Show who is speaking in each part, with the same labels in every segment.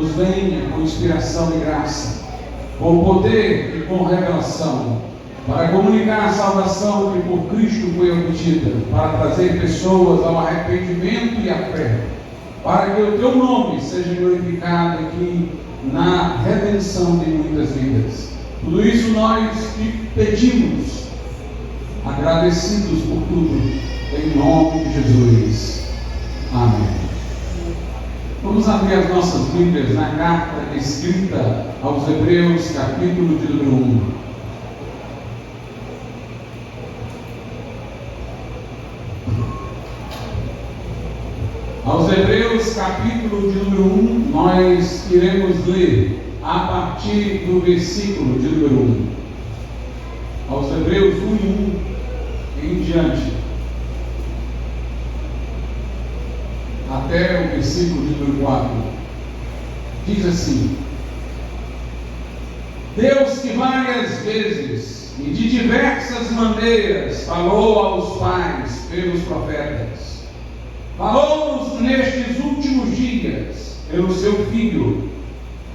Speaker 1: nos venha com inspiração e graça, com poder e com revelação, para comunicar a salvação que por Cristo foi obtida, para trazer pessoas ao arrependimento e à fé, para que o Teu nome seja glorificado aqui na redenção de muitas vidas. Tudo isso nós te pedimos, agradecidos por tudo, em nome de Jesus. Amém. Vamos abrir as nossas Bíblias na carta escrita aos Hebreus, capítulo de número 1. Aos Hebreus, capítulo de número 1, nós iremos ler a partir do versículo de número 1. Aos Hebreus 1:1 em diante, até o versículo de número 4. Diz assim: Deus, que várias vezes e de diversas maneiras falou aos pais pelos profetas, falou-nos nestes últimos dias pelo seu Filho,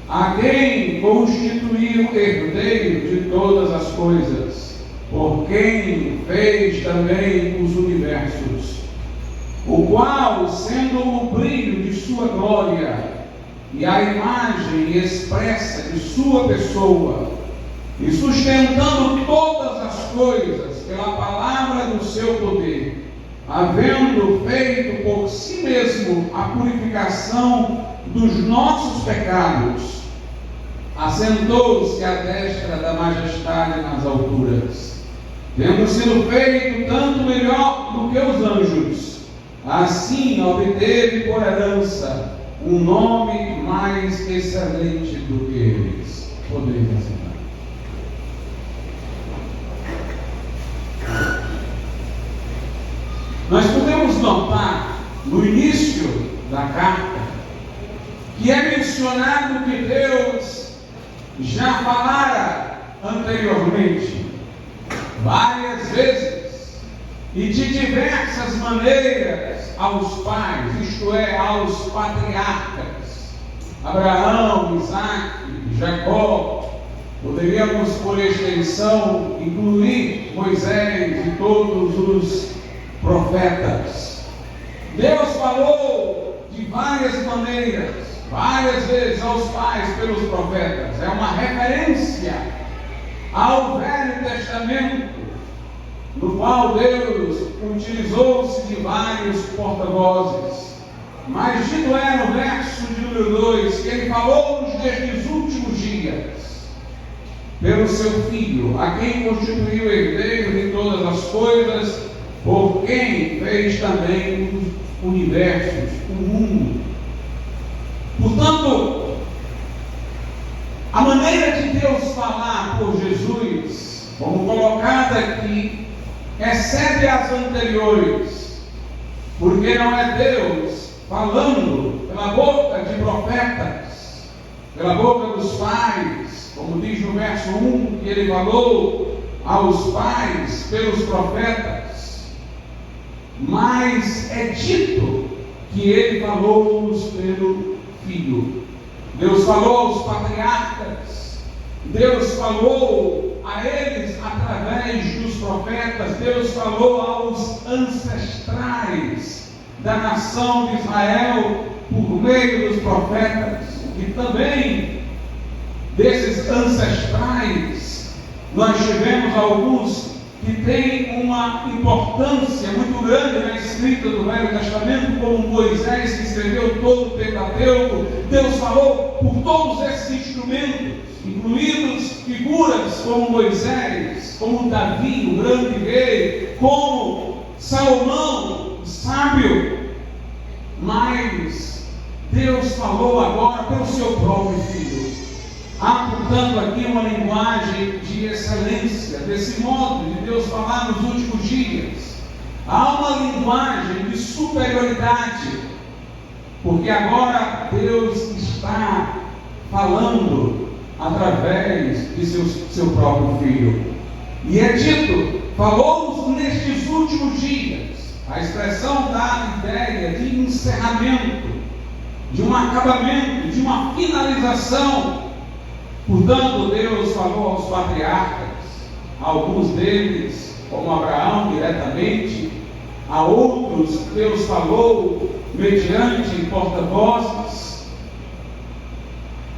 Speaker 1: a quem constituiu herdeiro de todas as coisas, por quem fez também os universos, o qual, sendo o brilho de sua glória e a imagem expressa de sua pessoa, e sustentando todas as coisas pela palavra do seu poder, havendo feito por si mesmo a purificação dos nossos pecados, assentou-se à destra da majestade nas alturas, tendo sido feito tanto melhor do que os anjos, assim obteve por herança um nome mais excelente do que eles. Podemos sentar. Nós podemos notar no início da carta que é mencionado que Deus já falara anteriormente várias vezes e de diversas maneiras aos pais, isto é, aos patriarcas, Abraão, Isaac, Jacó. Poderíamos, por extensão, incluir Moisés e todos os profetas. Deus falou de várias maneiras, várias vezes aos pais pelos profetas. É uma referência ao Velho Testamento, no qual Deus utilizou-se de vários porta-vozes. Mas dito é no verso de número 2 que Ele falou-nos destes últimos dias pelo seu Filho, a quem constituiu herdeiro de todas as coisas, por quem fez também os universos, o mundo. Portanto, a maneira de Deus falar por Jesus, como colocada aqui, excede as anteriores, porque não é Deus falando pela boca de profetas, pela boca dos pais, como diz no verso 1, que Ele falou aos pais pelos profetas, mas é dito que Ele falou-nos pelo Filho. Deus falou aos patriarcas, Deus falou a eles através dos profetas, Deus falou aos ancestrais da nação de Israel por meio dos profetas, e também desses ancestrais nós tivemos alguns que têm uma importância muito grande na escrita do Velho Testamento, como Moisés, que escreveu todo o Pentateuco. Deus falou por todos esses instrumentos, incluídos figuras como Moisés, como Davi, o grande rei, como Salomão, o sábio. Mas Deus falou agora pelo seu próprio Filho. Há, portanto, aqui uma linguagem de excelência, desse modo de Deus falar nos últimos dias. Há uma linguagem de superioridade, porque agora Deus está falando através de seu próprio Filho. E é dito, falou-nos nestes últimos dias. A expressão dá a ideia de encerramento. de um acabamento, de uma finalização. Portanto, Deus falou aos patriarcas, alguns deles, como Abraão diretamente, a outros Deus falou mediante porta-vozes,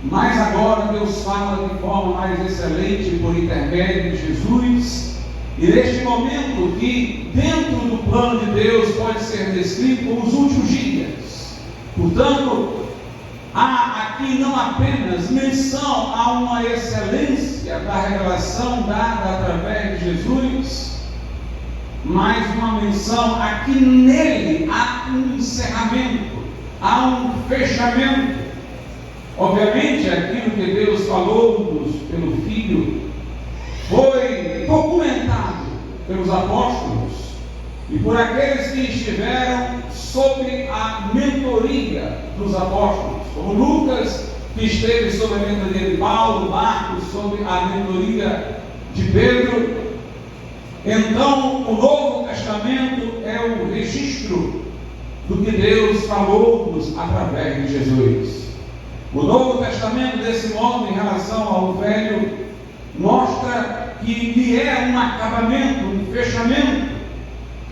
Speaker 1: mas agora Deus fala de forma mais excelente por intermédio de Jesus. E neste momento que dentro do plano de Deus pode ser descrito como os últimos dias. Portanto, há aqui não apenas menção a uma excelência da revelação dada através de Jesus, mas uma menção a que nele há um encerramento, há um fechamento. Obviamente, aquilo que Deus falou-nos pelo Filho foi documentado pelos apóstolos e por aqueles que estiveram sob a mentoria dos apóstolos, como Lucas, que esteve sob a mentoria de Paulo, Marcos, sob a mentoria de Pedro. Então, o Novo Testamento é o registro do que Deus falou-nos através de Jesus. O Novo Testamento, desse modo, em relação ao Velho, mostra que lhe é um acabamento, um fechamento,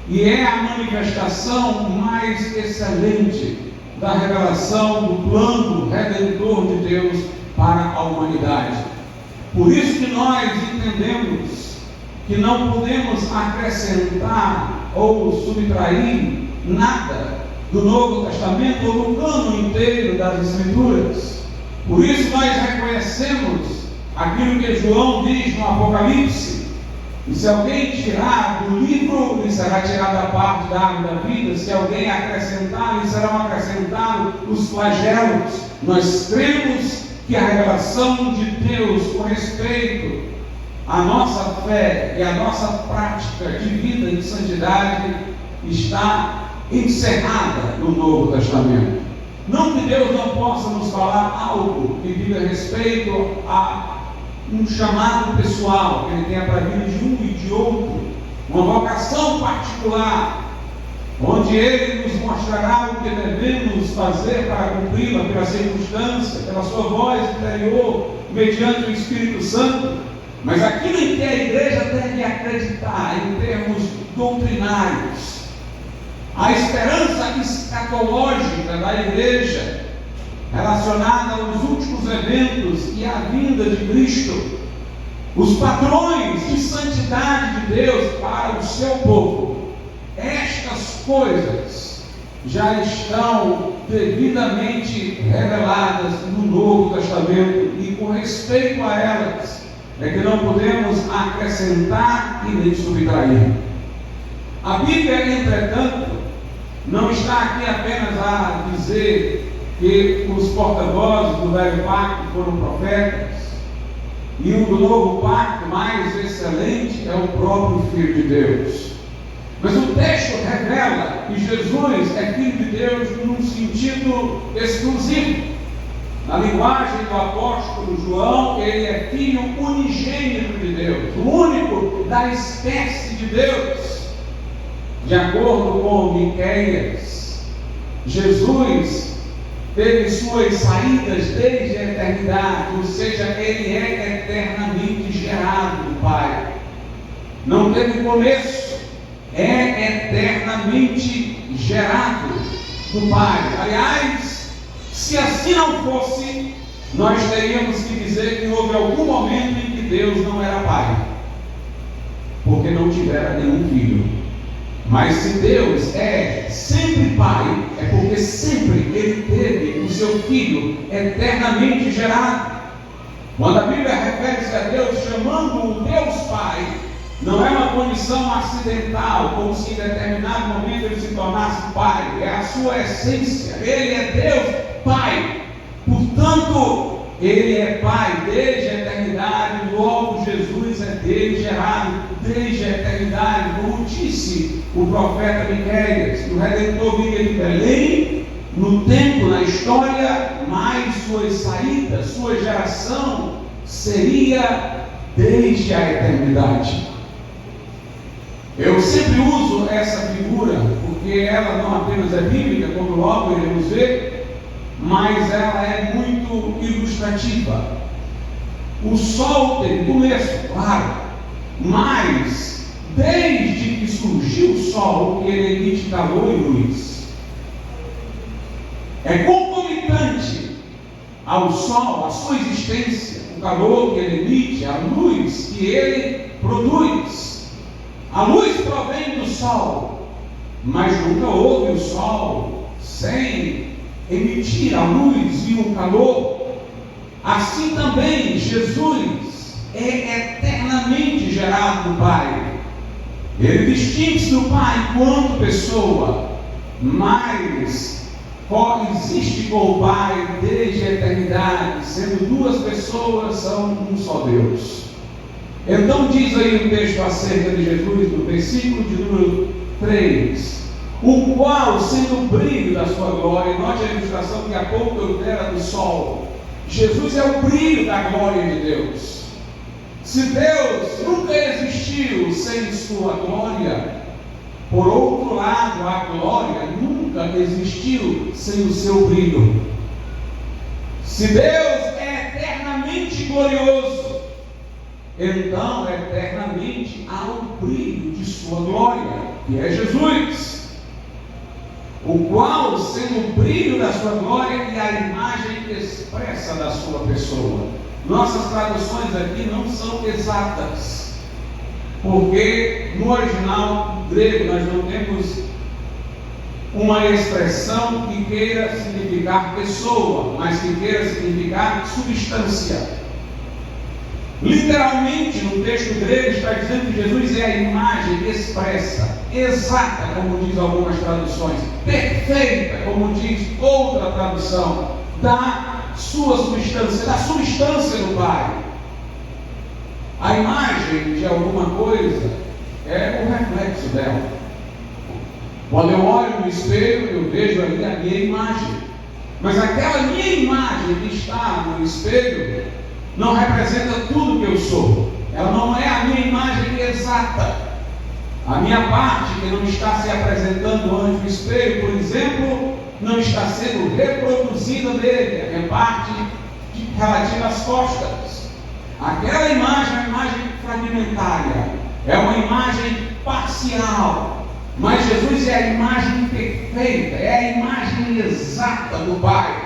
Speaker 1: e é a manifestação mais excelente da revelação do plano redentor de Deus para a humanidade. Por isso que nós entendemos que não podemos acrescentar ou subtrair nada do Novo Testamento ou do plano inteiro das Escrituras. Por isso nós reconhecemos aquilo que João diz no Apocalipse: e se alguém tirar do livro, lhe será tirada a parte da árvore da vida; se alguém acrescentar, lhe serão acrescentados os flagelos. Nós cremos que a revelação de Deus com respeito à nossa fé e à nossa prática de vida em santidade está encerrada no Novo Testamento. Não que Deus não possa nos falar algo que diga respeito a um chamado pessoal que Ele tenha para a vida de um e de outro, uma vocação particular, onde Ele nos mostrará o que devemos fazer para cumpri-la pela circunstância, pela sua voz interior, mediante o Espírito Santo. Mas aquilo em que a igreja deve acreditar em termos doutrinários, a esperança escatológica da igreja relacionada aos últimos eventos e à vinda de Cristo, os padrões de santidade de Deus para o seu povo, estas coisas já estão devidamente reveladas no Novo Testamento, e com respeito a elas é que não podemos acrescentar e nem subtrair. A Bíblia, entretanto, não está aqui apenas a dizer que os porta-vozes do Velho Pacto foram profetas, e o do Novo Pacto mais excelente é o próprio Filho de Deus. Mas o texto revela que Jesus é Filho de Deus num sentido exclusivo. Na linguagem do apóstolo João, ele é Filho unigênito de Deus, o único da espécie de Deus. De acordo com Miqueias, Jesus teve suas saídas desde a eternidade, ou seja, ele é eternamente gerado do Pai. Não teve começo, é eternamente gerado do Pai. Aliás, se assim não fosse, nós teríamos que dizer que houve algum momento em que Deus não era Pai, porque não tivera nenhum filho. Mas se Deus é sempre Pai, é porque sempre Ele teve o seu Filho eternamente gerado. Quando a Bíblia refere-se a Deus chamando o Deus Pai, não é uma condição acidental, como se em determinado momento Ele se tornasse Pai. É a sua essência. Ele é Deus Pai. Portanto, Ele é Pai desde a eternidade. Logo, Jesus é dele gerado desde a eternidade. Como disse o profeta Miqueias, o Redentor viria de Belém, no tempo, na história, mas suas saídas, sua geração seria desde a eternidade. Eu sempre uso essa figura, porque ela não apenas é bíblica, como logo iremos ver, mas ela é muito ilustrativa. O sol tem começo, claro, mas desde que surgiu o sol, ele emite calor e luz. É concomitante ao sol, à sua existência, o calor que ele emite, a luz que ele produz. A luz provém do sol, mas nunca houve o sol sem emitir a luz e o calor. Assim também Jesus é eternamente gerado do Pai. Ele distingue-se do Pai enquanto pessoa, mas coexiste com o Pai desde a eternidade, sendo duas pessoas, são um só Deus. Então diz aí o texto acerca de Jesus, no versículo de número 3, o qual, sendo o brilho da sua glória, note a ilustração que há pouco eu era do sol. Jesus é o brilho da glória de Deus. Se Deus nunca existiu sem sua glória, por outro lado, a glória nunca existiu sem o seu brilho. Se Deus é eternamente glorioso, então eternamente há o brilho de sua glória, que é Jesus, o qual, sendo o brilho da sua glória e a imagem expressa da sua pessoa. Nossas traduções aqui não são exatas, porque no original grego nós não temos uma expressão que queira significar pessoa, mas que queira significar substância. Literalmente, no texto grego está dizendo que Jesus é a imagem expressa, exata, como diz algumas traduções, perfeita, como diz outra tradução, da sua substância, da substância do Pai. A imagem de alguma coisa é o reflexo dela. Quando eu olho no espelho, eu vejo ali a minha imagem, mas aquela minha imagem que está no espelho não representa tudo que eu sou. Ela não é a minha imagem exata. A minha parte que não está se apresentando ante o espelho, por exemplo, não está sendo reproduzida nele. É parte relativa às costas. Aquela imagem é uma imagem fragmentária, é uma imagem parcial. Mas Jesus é a imagem perfeita, é a imagem exata do Pai.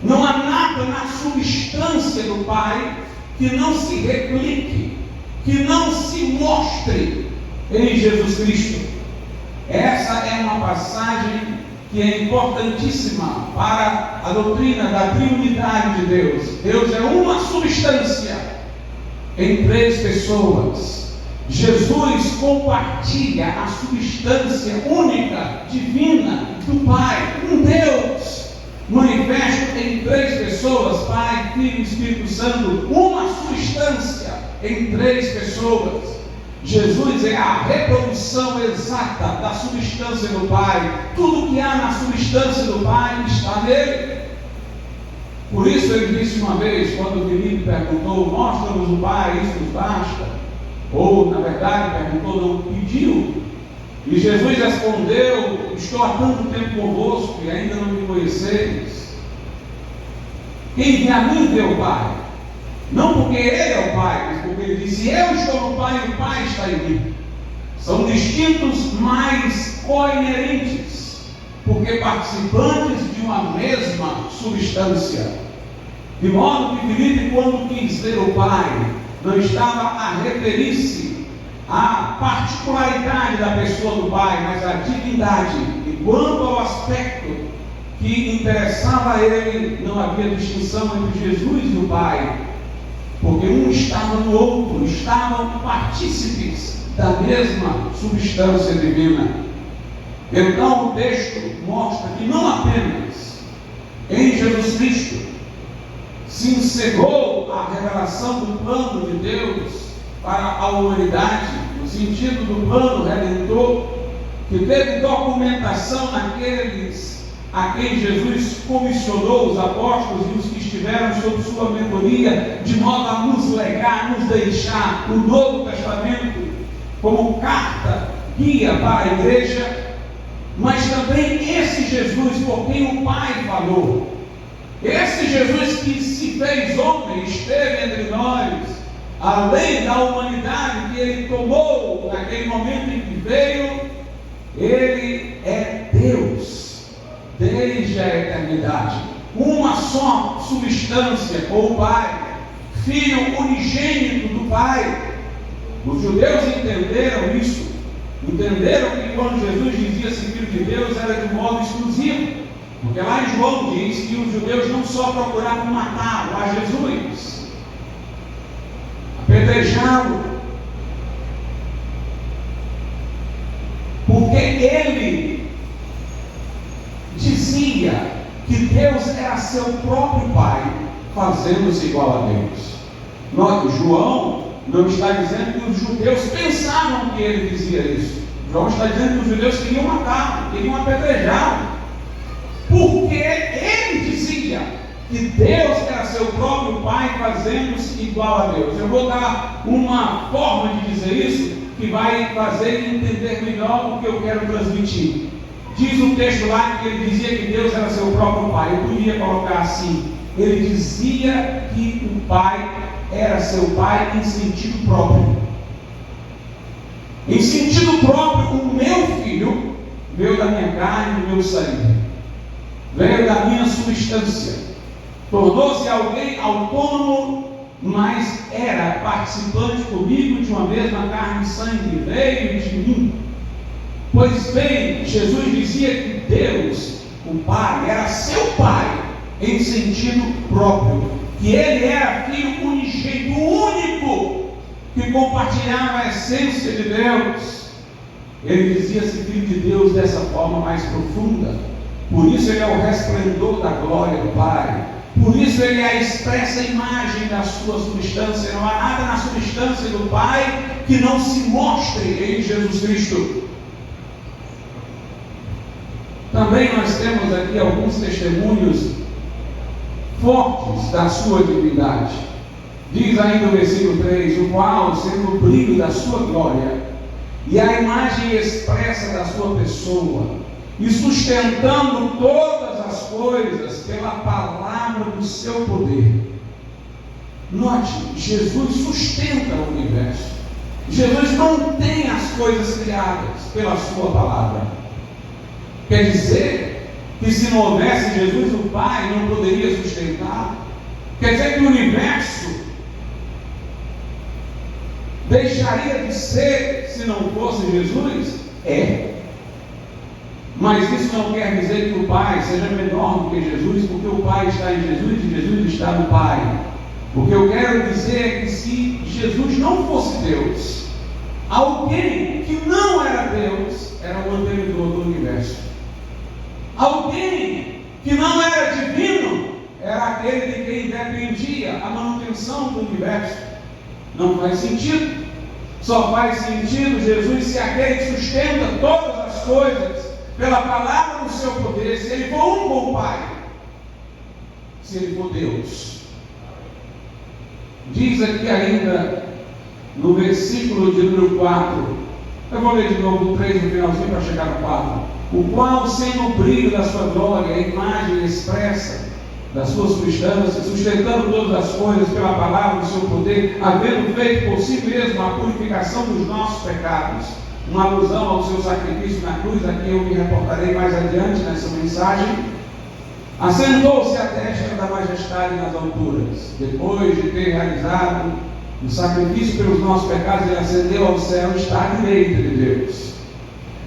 Speaker 1: Não há nada na substância do Pai que não se replique, que não se mostre em Jesus Cristo. Essa é uma passagem que é importantíssima para a doutrina da triunidade de Deus. Deus é uma substância em três pessoas. Jesus compartilha a substância única, divina do Pai, um Deus manifesto em três pessoas, Pai, Filho e Espírito Santo, uma substância em três pessoas. Jesus é a reprodução exata da substância do Pai. Tudo que há na substância do Pai está nele. Por isso ele disse uma vez, quando o Filipe perguntou, mostra-nos o Pai, isso nos basta. Ou, na verdade, perguntou, não pediu. E Jesus respondeu, estou há tanto tempo convosco e ainda não me conheceis. Quem vê a mim vê o Pai. Não porque Ele é o Pai, mas porque Ele disse, eu estou no Pai e o Pai está em mim. São distintos, mas coinerentes, porque participantes de uma mesma substância. De modo que Filipe, quando quis ver o Pai, não estava a referir-se à particularidade da pessoa do Pai, mas à divindade. E quanto ao aspecto que interessava a ele, não havia distinção entre Jesus e o Pai, porque um estava no outro, estavam partícipes da mesma substância divina. Então o texto mostra que não apenas em Jesus Cristo se encerrou a revelação do plano de Deus para a humanidade, no sentido do plano redentor, que teve documentação naqueles a quem Jesus comissionou, os apóstolos e os que estiveram sob sua mentoria, de modo a nos legar, nos deixar o Novo Testamento como carta, guia para a igreja. mas também esse Jesus por quem o Pai falou. Esse Jesus que se fez homem, esteve entre nós, além da humanidade que ele tomou naquele momento em que veio, ele é Deus desde a eternidade, uma só substância com o Pai, Filho unigênito do Pai. Os judeus entenderam isso, entenderam que quando Jesus dizia-se Filho de Deus era de modo exclusivo, porque lá em João diz que os judeus não só procuravam matá-lo, a Jesus, apedrejá-lo, porque ele dizia que Deus era seu próprio Pai, fazendo-se igual a Deus. João não está dizendo que os judeus pensavam que ele dizia isso. João está dizendo que os judeus queriam matá-lo, queriam apedrejá-lo, porque ele dizia que Deus era seu próprio Pai, fazendo-se igual a Deus. Eu vou dar uma forma de dizer isso que vai fazer entender melhor o que eu quero transmitir. Diz o texto lá que ele dizia que Deus era seu próprio Pai. Eu podia colocar assim: ele dizia que o Pai era seu Pai em sentido próprio. Em sentido próprio, o meu filho veio da minha carne e do meu sangue, veio da minha substância, tornou-se alguém autônomo, mas era participante comigo de uma mesma carne e sangue, veio de mim. Pois bem, Jesus dizia que Deus, o Pai, era seu Pai em sentido próprio, que ele era filho unigênito, o único que compartilhava a essência de Deus. Ele dizia-se filho de Deus dessa forma mais profunda. Por isso ele é o resplendor da glória do Pai. Por isso ele é a expressa imagem da sua substância. Não há nada na substância do Pai que não se mostre em Jesus Cristo. Também nós temos aqui alguns testemunhos fortes da sua divindade. Diz ainda o versículo 3: o qual, sendo o brilho da sua glória e a imagem expressa da sua pessoa, e sustentando todas as coisas pela palavra do seu poder. Note, Jesus sustenta o universo. Jesus mantém as coisas criadas pela sua palavra. Quer dizer que se não houvesse Jesus, o Pai não poderia sustentar. Quer dizer que o universo deixaria de ser se não fosse Jesus? Mas isso não quer dizer que o Pai seja menor do que Jesus, porque o Pai está em Jesus e Jesus está no Pai. O que eu quero dizer é que se Jesus não fosse Deus, alguém que não era Deus era o mantenedor do universo. Alguém que não era divino era aquele de quem dependia a manutenção do universo. Não faz sentido. Só faz sentido Jesus ser aquele que sustenta todas as coisas pela palavra do seu poder, se ele for um bom Pai, se ele for Deus. Diz aqui ainda no versículo de número 4, eu vou ler de novo o 3 no finalzinho para chegar no 4. O qual, sendo o brilho da sua glória, a imagem expressa da sua substância, sustentando todas as coisas pela palavra do seu poder, havendo feito por si mesmo a purificação dos nossos pecados, uma alusão ao seu sacrifício na cruz, a quem eu me reportarei mais adiante nessa mensagem, assentou-se à destra da majestade nas alturas. Depois de ter realizado o sacrifício pelos nossos pecados, ele ascendeu ao céu e está à direita de Deus,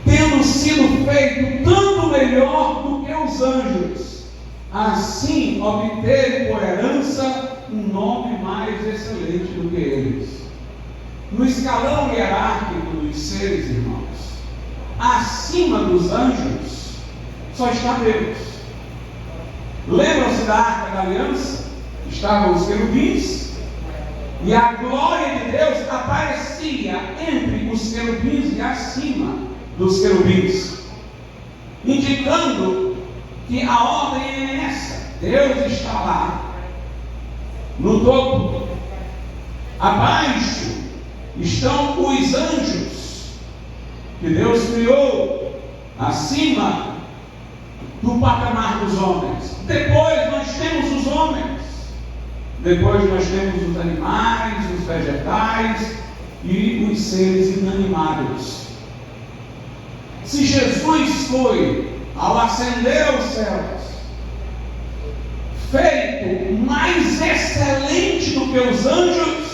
Speaker 1: tendo sido feito tanto melhor do que os anjos, assim obteve por herança um nome mais excelente do que eles. No escalão hierárquico dos seres, irmãos, acima dos anjos, só está Deus. Lembram-se da Arca da Aliança? Estavam os querubins, e a glória de Deus aparecia entre os querubins e acima dos querubins, indicando que a ordem é essa: Deus está lá no topo, abaixo estão os anjos que Deus criou, acima do patamar dos homens. Depois nós temos os homens. Depois nós temos os animais, os vegetais e os seres inanimados. Se Jesus foi, ao ascender aos céus, feito mais excelente do que os anjos,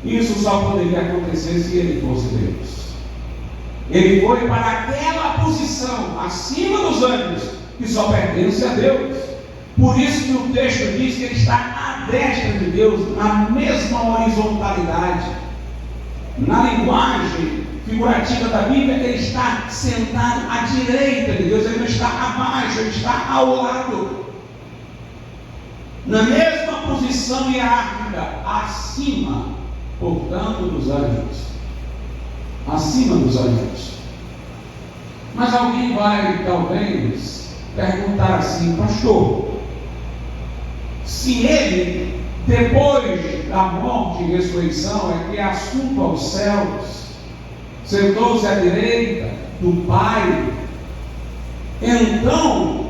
Speaker 1: isso só poderia acontecer se ele fosse Deus. Ele foi para aquela posição acima dos anjos que só pertence a Deus. Por isso que o texto diz que ele está à destra de Deus, na mesma horizontalidade. Na linguagem figurativa da Bíblia, ele está sentado à direita de Deus, ele não está abaixo, ele está ao lado. Na mesma posição hierárquica, acima, portanto, dos anjos. Acima dos anjos. Mas alguém vai, talvez, perguntar assim: pastor, se ele, depois da morte e ressurreição, é que é assunto aos céus, sentou-se à direita do Pai, então,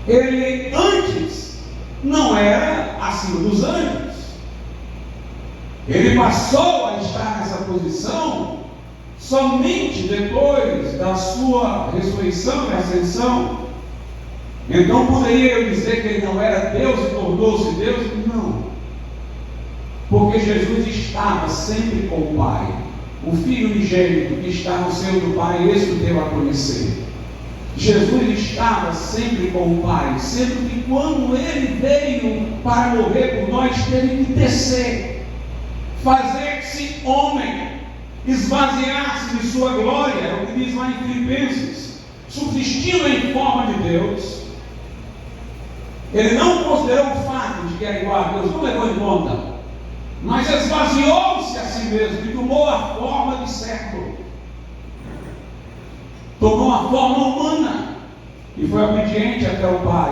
Speaker 1: ele antes não era acima dos anjos. Ele passou a estar nessa posição somente depois da sua ressurreição e ascensão. Então poderia eu dizer que ele não era Deus e tornou-se Deus? Não. Porque Jesus estava sempre com o Pai. O Filho unigênito que está no seio do Pai, esse o deu a conhecer. Jesus estava sempre com o Pai, sendo que quando ele veio para morrer por nós, teve que descer, fazer-se homem, esvaziar-se de sua glória, é o que diz lá em Filipenses, subsistindo em forma de Deus. Ele não considerou o fato de que era igual a Deus, não levou em conta, mas esvaziou-se a si mesmo e tomou a forma de servo, tomou a forma humana e foi obediente até o Pai,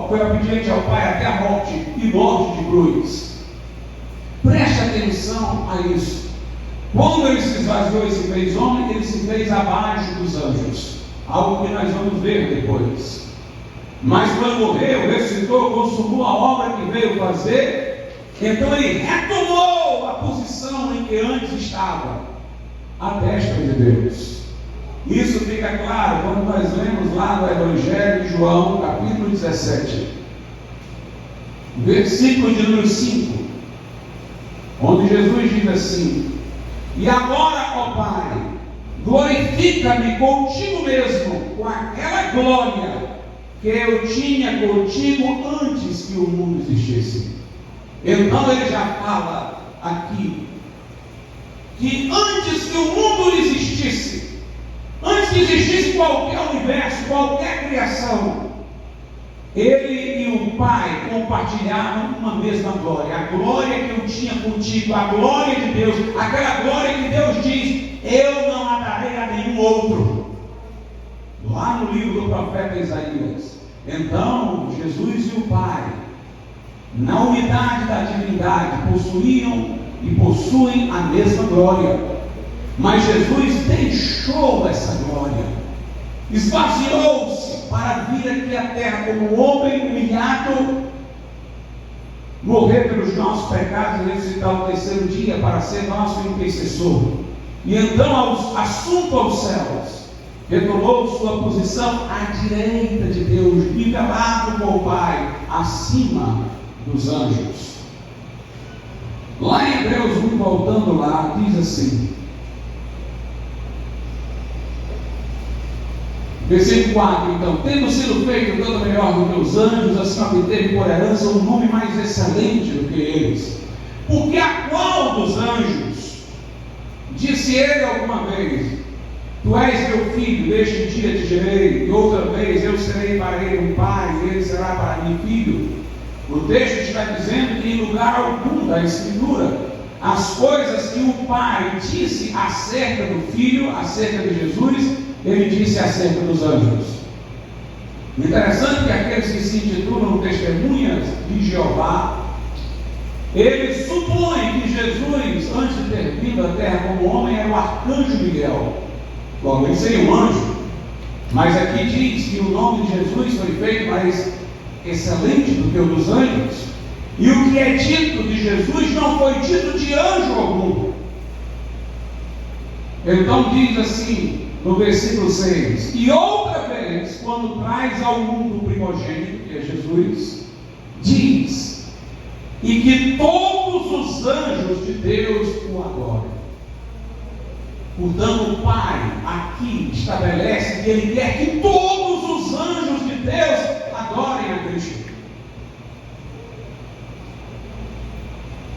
Speaker 1: foi obediente ao Pai até a morte e morte de cruz. Preste atenção a isso. Quando ele se esvaziou e se fez homem, ele se fez abaixo dos anjos, algo que nós vamos ver depois. Mas quando morreu, ressuscitou, consumou a obra que veio fazer, então ele retomou a posição em que antes estava, à destra de Deus. Isso fica claro quando nós lemos lá no Evangelho de João, capítulo 17, versículo de número 5, onde Jesus diz assim: e agora, ó Pai, glorifica-me contigo mesmo, com aquela glória que eu tinha contigo antes que o mundo existisse. Então ele já fala aqui que antes que o mundo existisse, antes que existisse qualquer universo, qualquer criação, ele e o Pai compartilhavam uma mesma glória. A glória que eu tinha contigo, a glória de Deus, aquela glória que Deus diz: eu não a darei a nenhum outro. Lá no livro do profeta Isaías. Então, Jesus e o Pai, na unidade da divindade, possuíam e possuem a mesma glória. Mas Jesus deixou essa glória, esvaziou-se para vir aqui à terra como homem humilhado, morrer pelos nossos pecados e ressuscitar o terceiro dia para ser nosso intercessor. E então, assunto aos céus, retomou sua posição à direita de Deus, nivelado com o Pai, acima dos anjos. Lá em Hebreus 1, voltando lá, diz assim, versículo 4, então: tendo sido feito tanto melhor do que os anjos, assim obteve por herança um nome mais excelente do que eles. Porque a qual dos anjos disse ele alguma vez: tu és meu filho, deste dia te gerei, e outra vez eu serei para ele um pai, e ele será para mim filho? O texto está dizendo que em lugar algum da Escritura, as coisas que o Pai disse acerca do Filho, acerca de Jesus, ele disse acerca dos anjos. Interessante que aqueles que se intitulam testemunhas de Jeová, eles supõem que Jesus, antes de ter vindo à terra como homem, era o arcanjo Miguel. Logo, ele seria um anjo. Mas aqui diz que o nome de Jesus foi feito mais excelente do que o dos anjos. E o que é dito de Jesus não foi dito de anjo algum. Então diz assim, no versículo 6: e outra vez, quando traz ao mundo o primogênito, que é Jesus, diz, e que todos os anjos de Deus o adorem. Portanto, o Pai aqui estabelece que Ele quer que todos os anjos de Deus adorem a Cristo.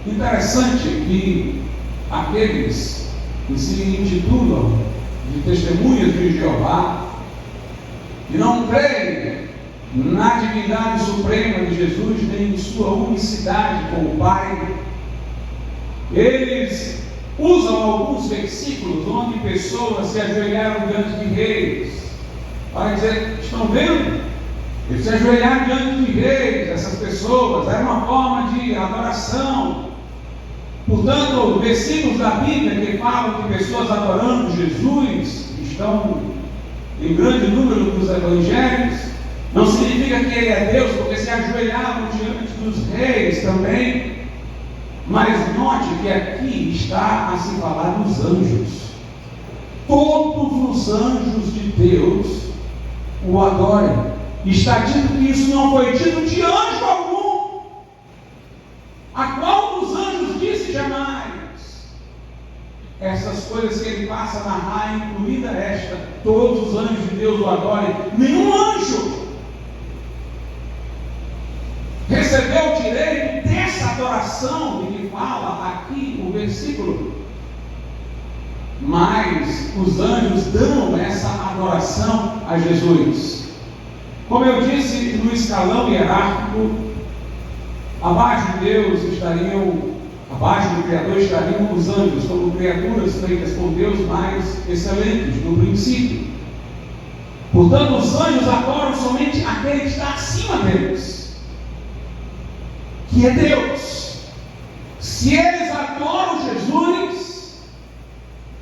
Speaker 1: Interessante que aqueles que se intitulam de testemunhas de Jeová, que não creem na divindade suprema de Jesus, nem em sua unicidade com o Pai, eles usam alguns versículos onde pessoas se ajoelharam diante de reis, para dizer, estão vendo? Eles se ajoelharam diante de reis, essas pessoas, era uma forma de adoração. Portanto, versículos da Bíblia que falam de pessoas adorando Jesus, que estão em grande número nos evangelhos, não significa que Ele é Deus, porque se ajoelhavam diante dos reis também. Mas note que aqui está a se falar dos anjos. Todos os anjos de Deus o adorem. Está dito que isso não foi dito de anjo algum. A qual dos anjos disse jamais? Essas coisas que ele passa a narrar, incluída esta, todos os anjos de Deus o adorem. Nenhum anjo recebeu o direito dessa adoração de que fala aqui o versículo. Mas os anjos dão essa adoração a Jesus. Como eu disse, no escalão hierárquico, abaixo de Deus estariam, abaixo do Criador estariam os anjos, como criaturas feitas por Deus mais excelentes no princípio. Portanto, os anjos adoram somente aquele que está acima deles, que é Deus. Se eles adoram Jesus,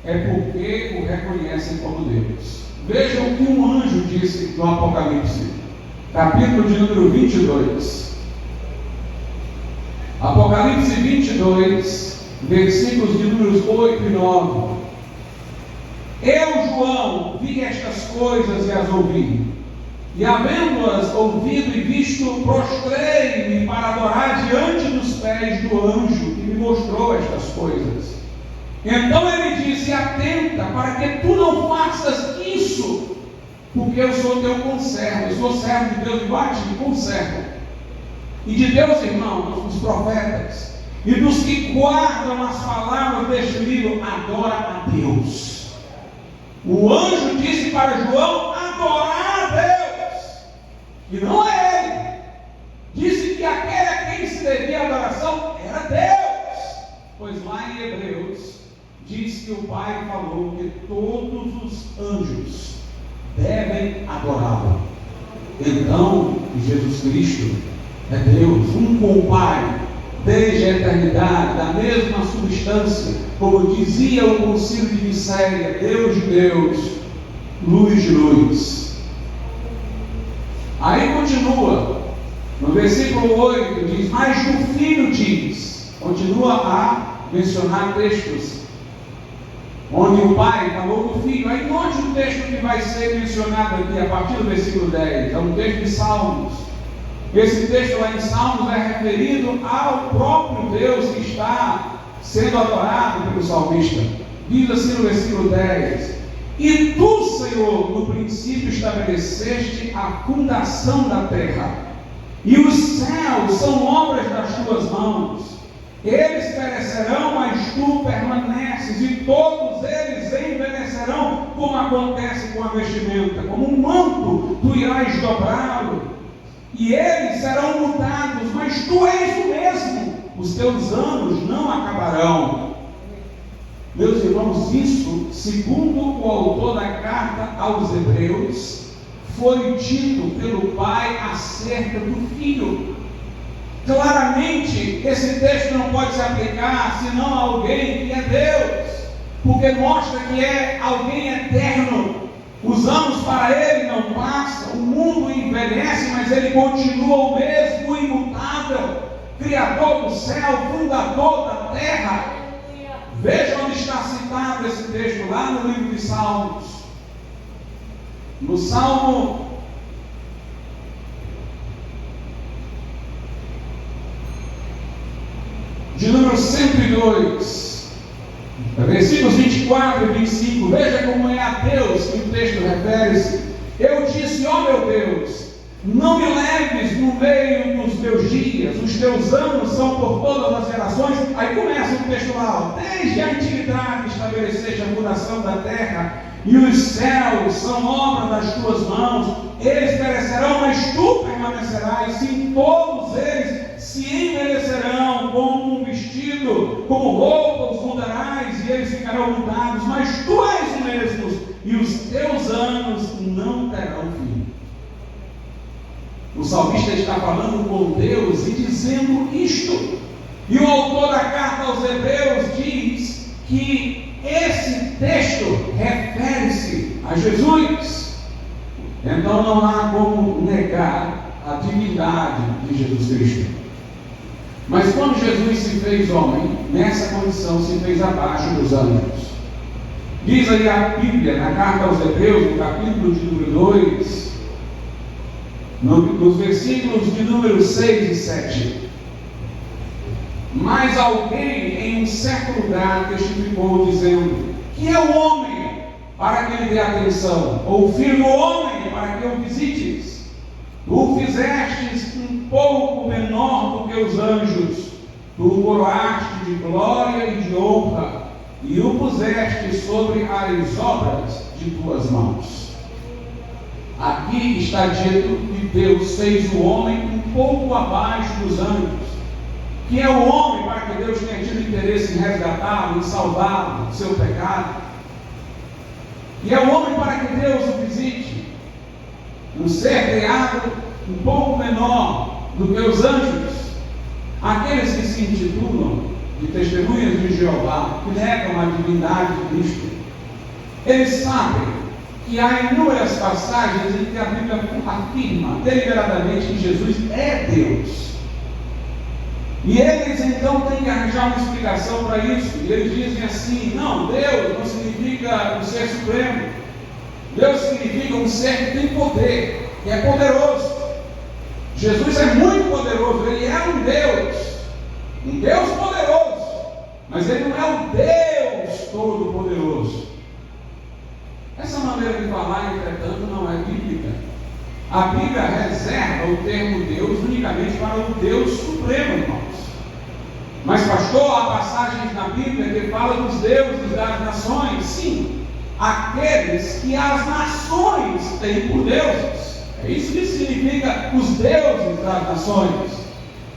Speaker 1: é porque o reconhecem como Deus. Vejam o que um anjo disse no Apocalipse, capítulo de número 22. Apocalipse 22, versículos de números 8 e 9. Eu, João, vi estas coisas e as ouvi. E havendo-as ouvido e visto, prostrei-me para adorar diante dos pés do anjo que me mostrou estas coisas. Então ele disse: atenta, para que tu não faças isso, porque eu sou teu conservo, eu sou servo de Deus, e bate de conservo. E de Deus, irmãos, os profetas, e dos que guardam as palavras deste livro, adora a Deus. O anjo disse para João adorar a Deus, e não a ele. Disse que aquele a quem se devia a adoração era Deus, pois lá em Hebreus diz que o Pai falou que todos os anjos devem adorá-lo. Então, Jesus Cristo é Deus, um com o Pai, desde a eternidade, da mesma substância, como dizia o concílio de Nicéia, Deus de Deus, luz de luz. Aí continua, no versículo 8, diz: mas do Filho diz, continua a mencionar textos onde o Pai falou do Filho. Aí note o texto que vai ser mencionado aqui, a partir do versículo 10, é um texto de Salmos. Esse texto lá em Salmos é referido ao próprio Deus que está sendo adorado pelo salmista. Diz assim no versículo 10: e tu, Senhor, no princípio estabeleceste a fundação da terra, e os céus são obras das tuas mãos. Eles perecerão, mas tu permaneces, e todos eles envelhecerão, como acontece com a vestimenta. Como um manto, tu irás dobrá-lo, e eles serão mudados, mas tu és o mesmo, os teus anos não acabarão. Meus irmãos, isso, segundo o autor da carta aos Hebreus, foi dito pelo Pai acerca do Filho. Claramente, esse texto não pode se aplicar senão a alguém que é Deus, porque mostra que é alguém eterno, Os anos para ele não passam, o mundo envelhece, mas ele continua o mesmo, imutável, Criador do céu, fundador da terra. Veja onde está citado esse texto, lá no livro de Salmos. No Salmo de número 102, versículos 24 e 25, veja como é a Deus que o texto refere-se. Eu disse, ó meu Deus, não me leves no meio dos meus dias, os teus anos são por todas as gerações. Aí começa o texto lá, desde a antiguidade estabeleceste a fundação da terra, e os céus são obra das tuas mãos. Eles perecerão, mas tu permanecerás. Sim, todos eles se envelhecerão como um vestido, como roupa os mudarás, e eles ficarão mudados. Mas tu és o mesmo, e os teus anos não terão fim. O salmista está falando com Deus e dizendo isto. E o autor da carta aos Hebreus diz que esse texto refere-se a Jesus. Então não há como negar a divindade de Jesus Cristo. Mas quando Jesus se fez homem, nessa condição se fez abaixo dos anjos. Diz aí a Bíblia, na carta aos Hebreus, no capítulo de número 2, nos versículos de número 6 e 7. Mas alguém em um certo lugar testificou, dizendo: que é o homem para que lhe dê atenção, ou o filho do homem para que o visites? Tu o fizestes um pouco menor do que os anjos, tu o coroaste de glória e de honra, e o puseste sobre as obras de tuas mãos. Aqui está dito que Deus fez o homem um pouco abaixo dos anjos. Que é o homem para que Deus tenha tido interesse em resgatá-lo, em salvá-lo do seu pecado. E é o homem para que Deus o visite. Um ser criado um pouco menor do que os anjos. Aqueles que se intitulam de testemunhas de Jeová, que negam a divindade de Cristo, eles sabem que há inúmeras passagens em que a Bíblia afirma deliberadamente que Jesus é Deus. E eles então têm que arranjar uma explicação para isso. E eles dizem assim: não, Deus não significa um ser supremo. Deus significa um ser que tem poder, que é poderoso. Jesus é muito poderoso, ele é um Deus poderoso, mas ele não é o Deus todo-poderoso. Essa maneira de falar, entretanto, não é bíblica. A Bíblia reserva o termo Deus unicamente para o Deus supremo, irmãos. Mas, pastor, há passagens na Bíblia que falam dos deuses das nações. Sim, aqueles que as nações têm por deuses. É isso que significa os deuses das nações.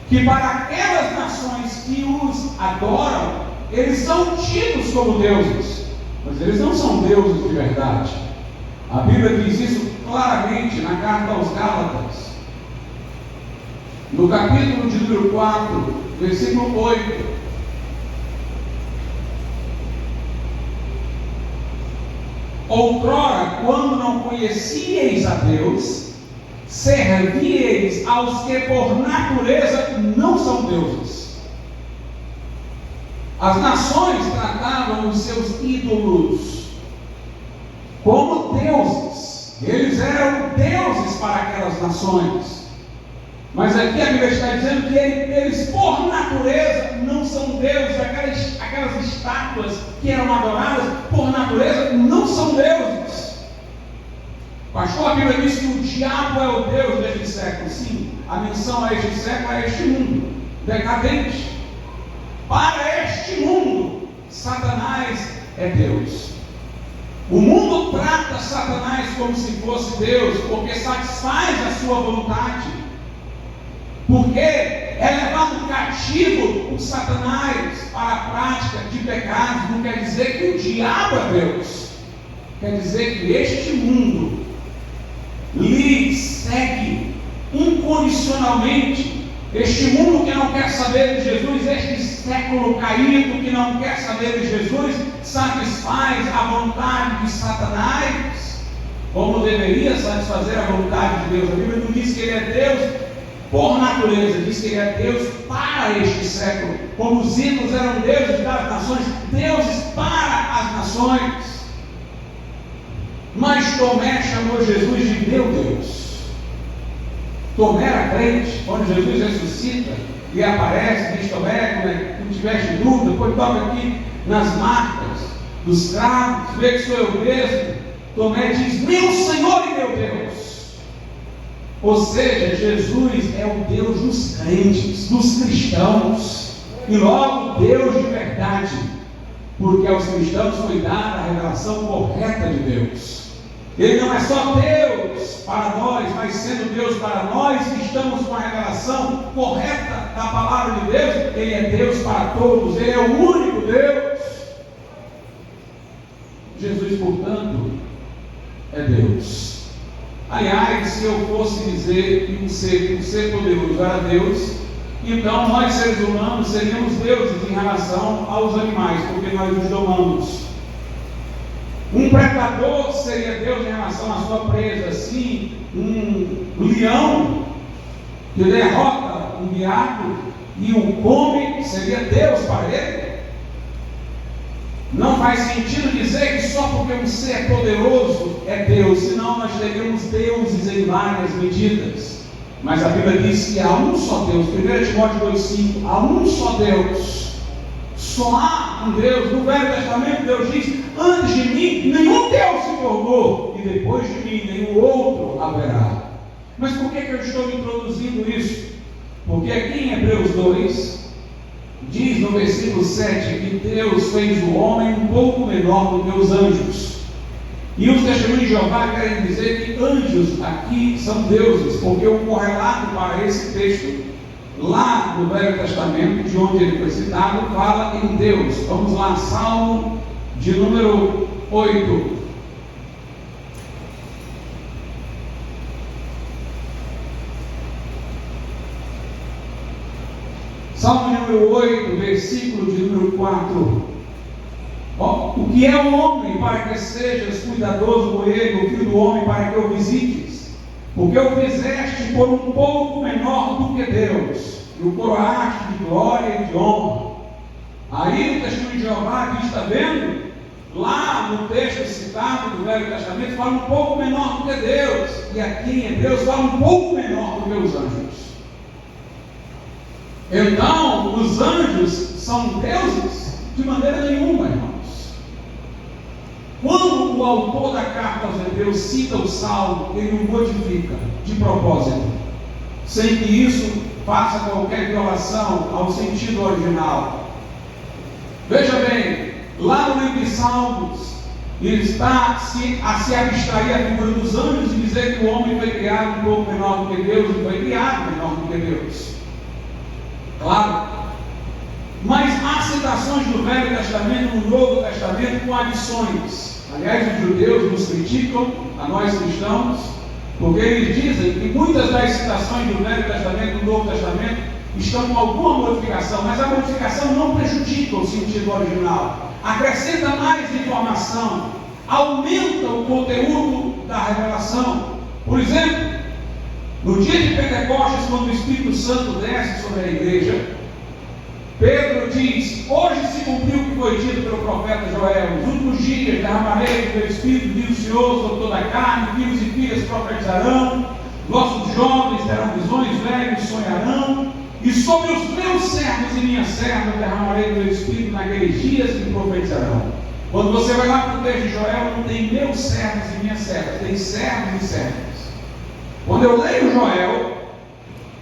Speaker 1: Que para aquelas nações que os adoram, eles são tidos como deuses. Mas eles não são deuses de verdade. A Bíblia diz isso claramente na carta aos Gálatas. No capítulo de número 4, versículo 8. Outrora, quando não conhecieis a Deus, servieis aos que por natureza não são deuses. As nações tratavam os seus ídolos como deuses. Eles eram deuses para aquelas nações. Mas aqui a Bíblia está dizendo que eles por natureza não são deuses. Aquelas estátuas que eram adoradas por natureza não são deuses. Pastor, a Bíblia diz que o diabo é o Deus deste século. Sim, a menção a este século é este mundo decadente. Para este mundo, Satanás é Deus. O mundo trata Satanás como se fosse Deus, porque satisfaz a sua vontade. Porque é levado cativo por Satanás para a prática de pecados. Não quer dizer que o diabo é Deus. Quer dizer que este mundo lhe segue incondicionalmente. Este mundo que não quer saber de Jesus, este século caído que não quer saber de Jesus, satisfaz a vontade de Satanás. como deveria satisfazer a vontade de Deus. A Bíblia não diz que Ele é Deus por natureza, diz que Ele é Deus para este século. Como os ídolos eram deuses das nações, deuses para as nações. Mas Tomé chamou Jesus de meu Deus. Tomé era crente. Quando Jesus ressuscita e aparece, diz: Tomé, quando tiveste dúvida, depois toca aqui nas marcas dos cravos, vê que sou eu mesmo. Tomé diz: meu Senhor e meu Deus. Ou seja, Jesus é o Deus dos crentes, dos cristãos, e logo Deus de verdade, porque aos cristãos foi dada a revelação correta de Deus. Ele não é só Deus para nós, mas sendo Deus para nós que estamos com a revelação correta da palavra de Deus, Ele é Deus para todos, Ele é o único Deus. Jesus, portanto, é Deus. Aliás, se eu fosse dizer que um ser poderoso era Deus, então nós seres humanos seríamos deuses em relação aos animais, porque nós os domamos. Um predador seria Deus em relação à sua presa. Assim, um leão que derrota um veado e o come seria Deus para ele. Não faz sentido dizer que só porque um ser poderoso é Deus, senão nós teríamos deuses em várias medidas. Mas a Bíblia diz que há um só Deus. 1 Timóteo 2,5, há um só Deus. Só há um Deus. No Velho Testamento Deus diz: antes de mim nenhum Deus se formou, e depois de mim nenhum outro haverá. Mas por que eu estou introduzindo isso? Porque aqui em Hebreus 2 diz no versículo 7 que Deus fez o homem um pouco menor do que os anjos. E os testemunhos de Jeová querem dizer que anjos aqui são deuses, porque o correlato para esse texto, lá no Velho Testamento, de onde ele foi citado, fala em Deus. Vamos lá, Salmo de número 8. Salmo número 8, versículo de número 4. O que é o homem para que sejas cuidadoso com ele, o filho do homem para que o visites? Porque o fizeste por um pouco menor do que Deus, e o coroaste de glória e de honra. Aí o testemunho de Jeová diz: está vendo? Lá no texto citado do Velho Testamento fala um pouco menor do que Deus, e aqui em Hebreus fala um pouco menor do que os anjos. Então, os anjos são deuses? De maneira nenhuma, irmãos. Quando o autor da carta aos Hebreus cita o Salmo, ele o modifica de propósito, sem que isso faça qualquer violação ao sentido original. Veja bem, lá no livro de Salmos, ele está a se abstrair a figura dos anjos e dizer que o homem foi criado um pouco menor do que Deus, e foi criado menor do que Deus. Claro, mas há citações do Velho Testamento no Novo Testamento com adições. Aliás, os judeus nos criticam, a nós cristãos, porque eles dizem que muitas das citações do Velho Testamento e do Novo Testamento estão com alguma modificação, mas a modificação não prejudica o sentido original, acrescenta mais informação, aumenta o conteúdo da revelação. Por exemplo, no dia de Pentecostes, quando o Espírito Santo desce sobre a igreja, Pedro diz: hoje se cumpriu o que foi dito pelo profeta Joel: nos últimos dias derramarei do meu Espírito, diz o Senhor, sobre toda a carne, filhos e filhas profetizarão, nossos jovens terão visões, velhos sonharão, e sobre os meus servos e minhas servas derramarei do meu Espírito naqueles dias que profetizarão. Quando você vai lá para o texto de Joel, não tem meus servos e minhas servas, tem servos e servas. Quando eu leio Joel,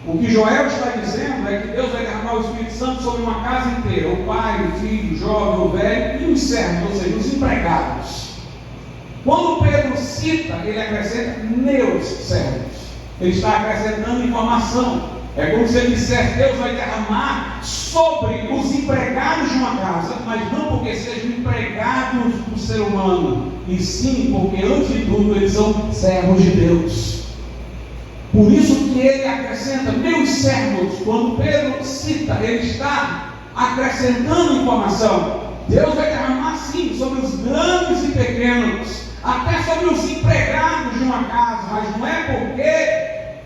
Speaker 1: o que Joel está dizendo é que Deus vai derramar o Espírito Santo sobre uma casa inteira: o pai, o filho, o jovem, o velho e os servos, ou seja, os empregados. Quando Pedro cita, ele acrescenta meus servos. Ele está acrescentando informação. É como se ele dissesse: Deus vai derramar sobre os empregados de uma casa, mas não porque sejam empregados do ser humano, e sim porque, antes de tudo, eles são servos de Deus. Por isso que ele acrescenta meus servos. Quando Pedro cita, ele está acrescentando informação. Deus vai derramar sim sobre os grandes e pequenos, até sobre os empregados de uma casa, mas não é porque,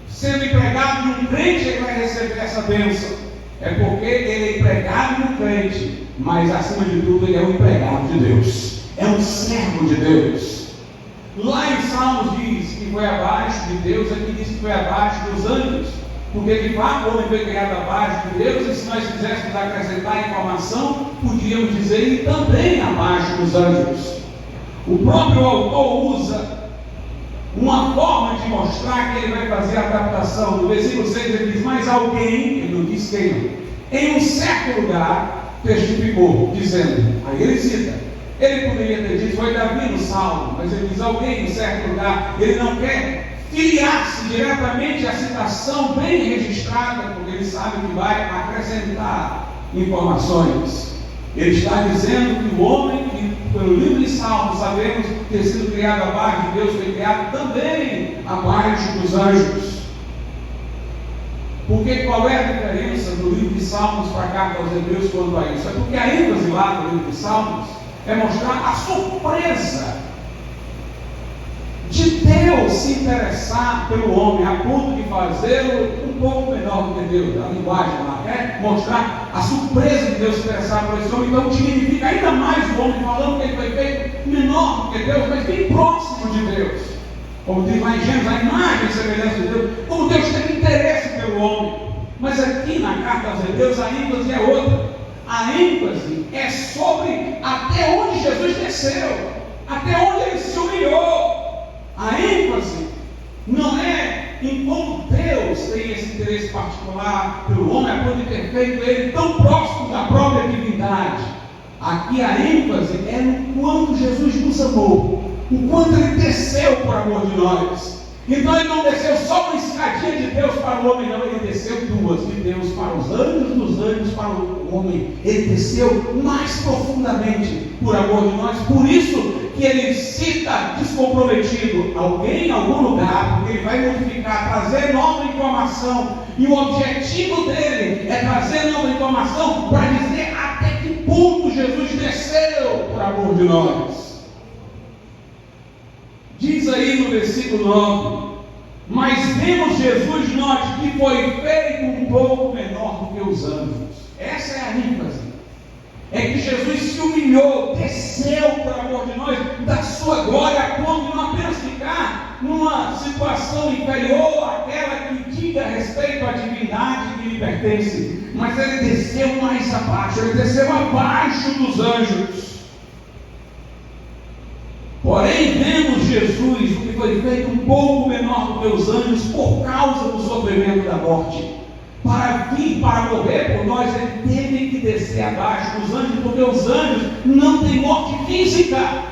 Speaker 1: sendo empregado de um crente, ele vai receber essa bênção. É porque ele é empregado de um crente, mas acima de tudo ele é um empregado de Deus, é um servo de Deus. Lá em Salmos diz que foi abaixo de Deus, aqui diz que foi abaixo dos anjos, porque de fato o homem foi criado abaixo de Deus, e se nós quiséssemos acrescentar a informação, podíamos dizer e também abaixo dos anjos. O próprio autor usa uma forma de mostrar que ele vai fazer a adaptação. No versículo 6 ele diz: mas alguém, ele não diz quem, em um certo lugar testificou, dizendo, aí ele cita, ele poderia ter dito, foi Davi no Salmo, mas ele diz alguém em certo lugar, ele não quer filiar-se diretamente à citação bem registrada, porque ele sabe que vai acrescentar informações. Ele está dizendo que o homem, que pelo livro de Salmos sabemos ter sido criado abaixo de Deus, foi criado também abaixo dos anjos. Porque qual é a diferença do livro de Salmos para a carta aos Hebreus quanto a isso? É porque a ênfase lá do livro de Salmos é mostrar a surpresa de Deus se interessar pelo homem, a ponto de fazê-lo um pouco menor do que Deus. A linguagem lá quer mostrar a surpresa de Deus se interessar por esse homem, então dignifica ainda mais o homem, falando que ele foi feito menor do que Deus, mas bem próximo de Deus. Como diz lá em Gênesis, a imagem e semelhança de Deus, como Deus tem interesse pelo homem. Mas aqui na carta aos Hebreus a ênfase é outra. A ênfase é sobre até onde Jesus desceu, até onde ele se humilhou. A ênfase não é em como Deus tem esse interesse particular pelo homem, a ponto de ter feito ele tão próximo da própria divindade. Aqui a ênfase é no quanto Jesus nos amou, o quanto ele desceu por amor de nós. Então ele não desceu só uma escadinha de Deus para o homem, não, ele desceu duas, de Deus para os anjos, dos anjos para o homem. Ele desceu mais profundamente por amor de nós, por isso que ele cita descomprometido alguém em algum lugar, porque ele vai modificar, trazer nova informação, e o objetivo dele é trazer nova informação para dizer até que ponto Jesus desceu por amor de nós. Diz aí no versículo 9: mas vemos Jesus, note, que foi feito um pouco menor do que os anjos. Essa é a ênfase. É que Jesus se humilhou, desceu por amor de nós, da sua glória, a ponto de não apenas ficar numa situação inferior àquela que diga respeito à divindade que lhe pertence, mas ele desceu mais abaixo, ele desceu abaixo dos anjos. Porém, vemos Jesus, o que foi feito um pouco menor do que os anjos, por causa do sofrimento da morte. Para vir, para morrer por nós, ele teve que descer abaixo dos anjos, porque os anjos não têm morte física.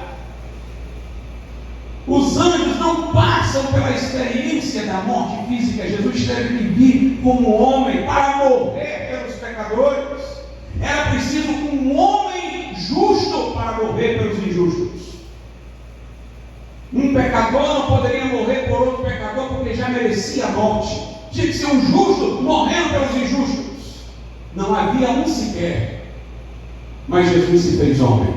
Speaker 1: Os anjos não passam pela experiência da morte física. Jesus teve que vir como homem para morrer pelos pecadores. Era preciso um homem justo para morrer pelos injustos. Um pecador não poderia morrer por outro pecador porque já merecia a morte. Tinha que ser um justo morrendo pelos injustos. Não havia um sequer. Mas Jesus se fez homem.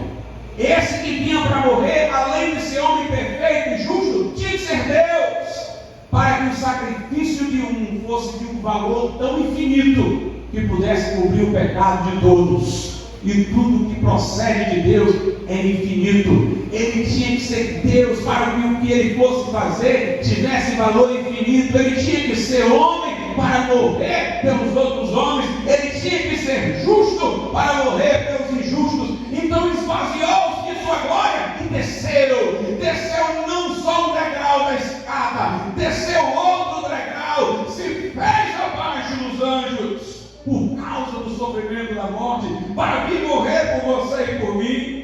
Speaker 1: Esse que vinha para morrer, além de ser homem perfeito e justo, tinha que ser Deus, para que o sacrifício de um fosse de um valor tão infinito que pudesse cobrir o pecado de todos. E tudo que procede de Deus é infinito. Ele tinha que ser Deus para que o que ele fosse fazer tivesse valor infinito. Ele tinha que ser homem para morrer pelos outros homens. Ele tinha que ser justo para morrer pelos injustos. Então esvaziou-se de sua glória e desceu. Desceu não só um degrau da escada, desceu outro degrau, se fez abaixo dos anjos, por causa do sofrimento da morte, para vir morrer por você e por mim.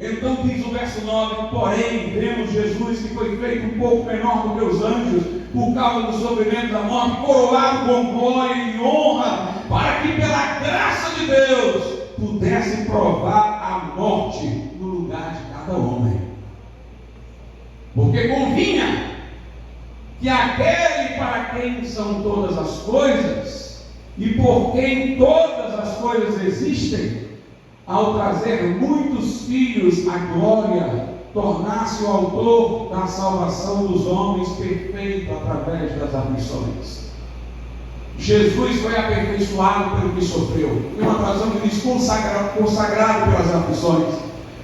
Speaker 1: Então diz o verso 9: porém, vemos Jesus, que foi feito um pouco menor do que os anjos, por causa do sofrimento da morte, coroado com glória e honra, para que pela graça de Deus pudesse provar a morte no lugar de cada homem. Porque convinha que aquele para quem são todas as coisas, e por quem todas as coisas existem, ao trazer muitos filhos à glória, tornar-se o autor da salvação dos homens perfeito através das aflições. Jesus foi aperfeiçoado pelo que sofreu. Tem uma tradução que diz consagrado pelas aflições.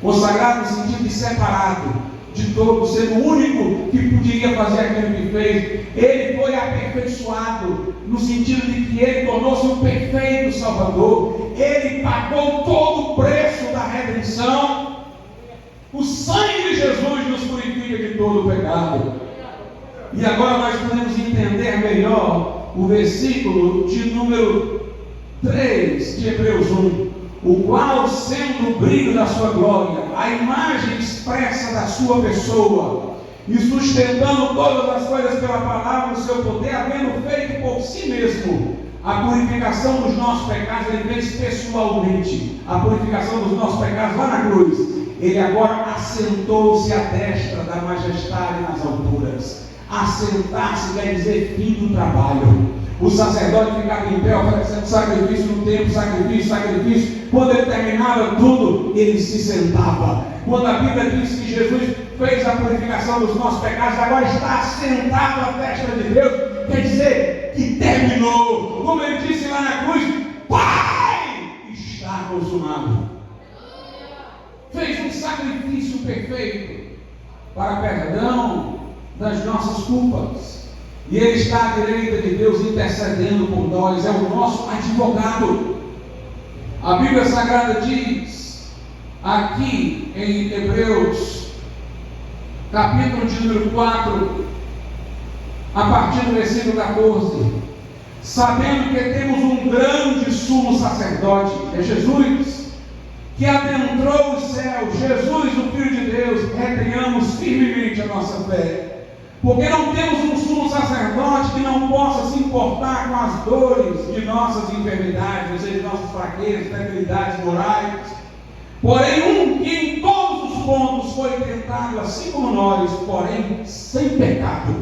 Speaker 1: Consagrado no sentido de separado de todo, sendo o único que poderia fazer aquilo que fez. Ele foi aperfeiçoado no sentido de que ele tornou-se um perfeito Salvador. Ele pagou todo o preço da redenção. O sangue de Jesus nos purifica de todo o pecado. E agora nós podemos entender melhor o versículo de número 3 de Hebreus 1, o qual, sendo o brilho da sua glória, a imagem expressa da sua pessoa, e sustentando todas as coisas pela palavra do seu poder, havendo feito por si mesmo a purificação dos nossos pecados, ele fez pessoalmente a purificação dos nossos pecados lá na cruz. Ele agora assentou-se à destra da majestade nas alturas. Assentar-se quer dizer fim do trabalho. O sacerdote ficava em pé oferecendo sacrifício no templo, sacrifício. Quando ele terminava tudo, ele se sentava. Quando a Bíblia diz que Jesus fez a purificação dos nossos pecados, agora está assentado à destra de Deus, quer dizer que terminou. Como ele disse lá na cruz: Pai, está consumado. Fez um sacrifício perfeito para perdão das nossas culpas. E Ele está à direita de Deus intercedendo por nós, é o nosso advogado. A Bíblia Sagrada diz, aqui em Hebreus, capítulo de número 4, a partir do versículo 14, sabendo que temos um grande sumo sacerdote, é Jesus, que adentrou os céus, Jesus, o Filho de Deus, retenhamos firmemente a nossa fé. Porque não temos um sumo sacerdote que não possa se importar com as dores de nossas enfermidades, ou seja, de nossas fraquezas, debilidades morais. Porém, um que em todos os pontos foi tentado, assim como nós, porém sem pecado.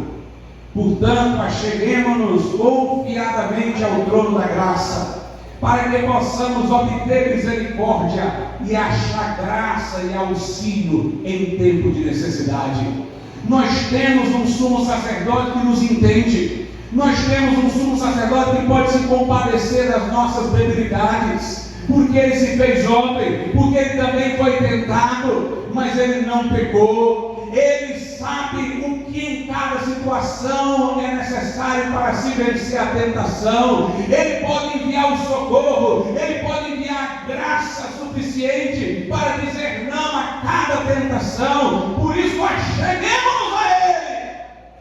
Speaker 1: Portanto, acheguemo-nos confiadamente ao trono da graça, para que possamos obter misericórdia e achar graça e auxílio em tempo de necessidade. Nós temos um sumo sacerdote que nos entende. Nós temos um sumo sacerdote que pode se compadecer das nossas debilidades, porque ele se fez homem, porque ele também foi tentado, mas ele não pecou. Ele sabe o que em cada situação é necessário para se vencer a tentação. Ele pode enviar o socorro, ele pode enviar a graça suficiente para dizer não a cada tentação. Por isso, acheguemos-nos a Ele,